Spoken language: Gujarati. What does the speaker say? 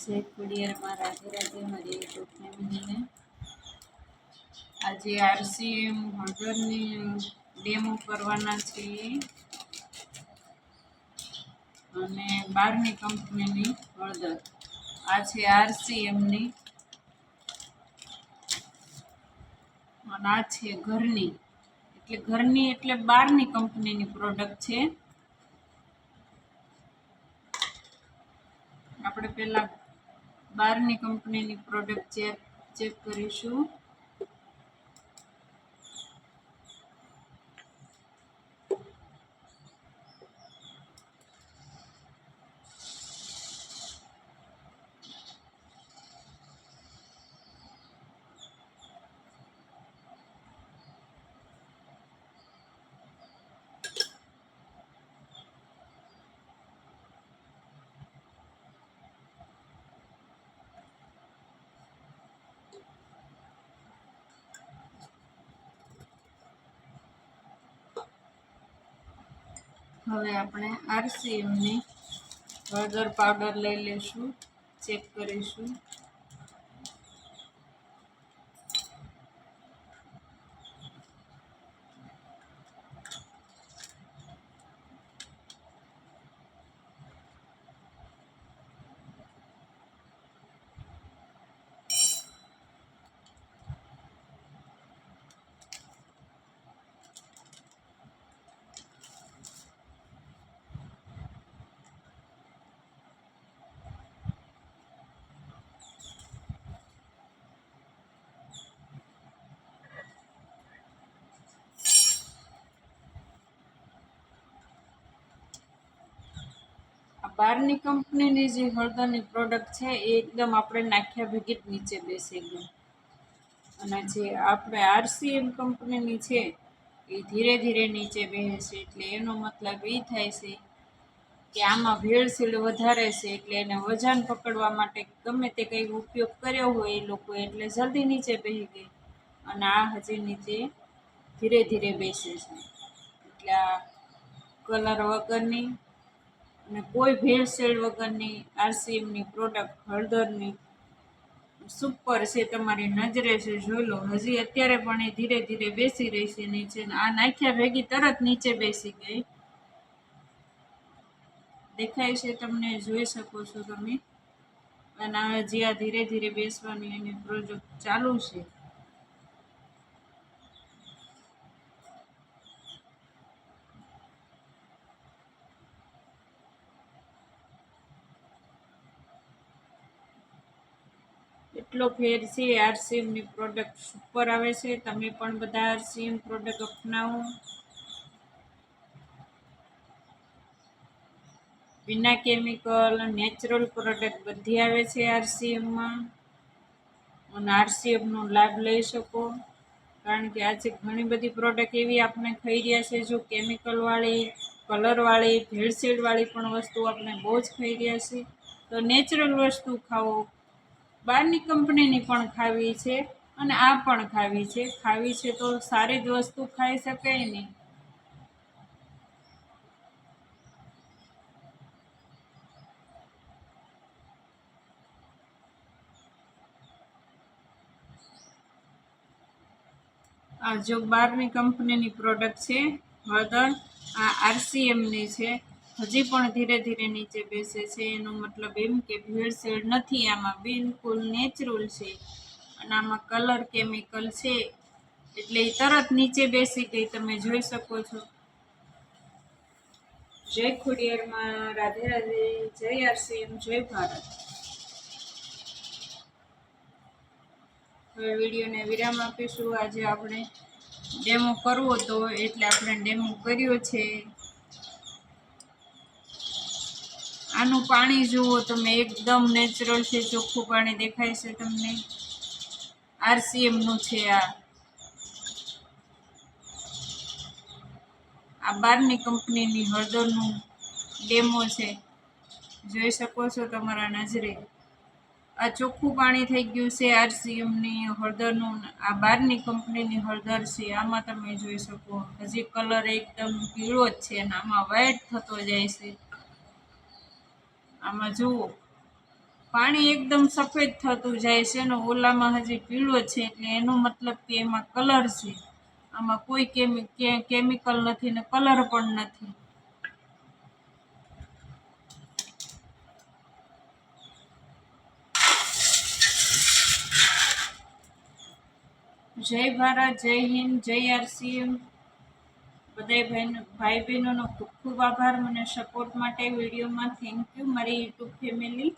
શેખ કુડિયારમાં રાધે રાધે મારી યુટ્યુબ ફેમિલીને આજે આરસીએમ હળદરની ડેમો કરવાના છીએ અને બહારની કંપનીની હળદર. આ છે આરસીએમની અને આ છે ઘરની એટલે બહારની કંપનીની પ્રોડક્ટ છે. આપણે પહેલા બહારની કંપનીની પ્રોડક્ટ ચેક કરીશું. હવે આપણે આરસીએમની હળદર પાવડર લઈ લઈશું, ચેક કરીશું. બહારની કંપનીની જે હળદરની પ્રોડક્ટ છે એ એકદમ આપણે નાખ્યા ભેગી જ નીચે બેસી ગઈ, અને જે આપણે આરસીએમ કંપનીની છે એ ધીરે ધીરે નીચે બેસે. એટલે એનો મતલબ એ થાય છે કે આમાં ભેળસેળ વધારે છે, એટલે એને વજન પકડવા માટે ગમે તે કંઈ ઉપયોગ કર્યો હોય એ લોકો, એટલે જલ્દી નીચે બેસી ગઈ. અને આ હજી નીચે ધીરે ધીરે બેસે છે. એટલે આ કલર વગરની અને કોઈ ભેળસેળ વગરની આરસીએમની પ્રોડક્ટ હળદરની સુપર છે. તમારી નજરે છે, જોઈ લો. હજી અત્યારે પણ એ ધીરે ધીરે બેસી રહી છે નીચે. આ નાખ્યા ભેગી તરત નીચે બેસી ગઈ. દેખાય છે તમને, જોઈ શકો છો તમે. અને હજી આ ધીરે ધીરે બેસવાની એની પ્રોજેક્ટ ચાલુ છે. એટલો ફેર છે. આરસીએમની પ્રોડક્ટ સુપર આવે છે. તમે પણ બધા આરસીએમ પ્રોડક્ટ અપનાવો. વિના કેમિકલ નેચરલ પ્રોડક્ટ બધી આવે છે આરસીએમમાં, અને આરસીએમનો લાભ લઈ શકો. કારણ કે આજે ઘણી બધી પ્રોડક્ટ એવી આપણે ખાઈ રહ્યા છે, જો કેમિકલવાળી, કલરવાળી, ભેળસેળવાળી પણ વસ્તુ આપણે બહુ જ ખાઈ રહ્યા છે. તો નેચરલ વસ્તુ ખાઓ. બહારની કંપનીની પણ ખાવી છે અને આ પણ ખાવી છે. ખાવી છે તો સારી જ વસ્તુ ખાઈ શકાય ને. આ જો બહારની કંપનીની પ્રોડક્ટ છે હળદર, આ આરસીએમની છે. હજી પણ ધીરે ધીરે નીચે બેસે છે. એનો મતલબ એમ કે ભેળસેળ નથી, આમાં બિલકુલ નેચરલ છે. અને આમાં કલર કેમિકલ છે એટલે એ તરત નીચે બેસી ગઈ, તમે જોઈ શકો છો. જય ખોડિયારમાં, રાધે રાધે, જય આરસીએમ, જય ભારત. હવે વિડીયોને વિરામ આપીશું. આજે આપણે ડેમો કરવો હતો એટલે આપણે ડેમો કર્યો છે. આનું પાણી જુઓ તમે, એકદમ નેચરલ છે. ચોખ્ખું પાણી દેખાય છે તમને. આરસીએમનું છે. આ બહારની કંપનીની હળદરનું ડેમો છે, જોઈ શકો છો તમારા નજરે. આ ચોખ્ખું પાણી થઈ ગયું છે આરસીએમની હળદરનું. આ બહારની કંપનીની હળદર છે. આમાં તમે જોઈ શકો હજી કલર એકદમ પીળો જ છે અને આમાં વ્હાઈટ થતો જાય છે. આમાં જુઓ, પાણી એકદમ સફેદ થતું જાય છે ને ઓલામાં હજી પીળો છે, એટલે એનો મતલબ કે એમાં કલર છે. આમાં કોઈ કેમિકલ નથી ને કલર પણ નથી. જય ભારત, જય હિન્દ, જય આરસીએમ. બધાય ભાઈ બહેનોનો ખૂબ ખૂબ આભાર મને સપોર્ટ માટે વિડીયોમાં. થેન્ક યુ મારી યુટ્યુબ ફેમિલી.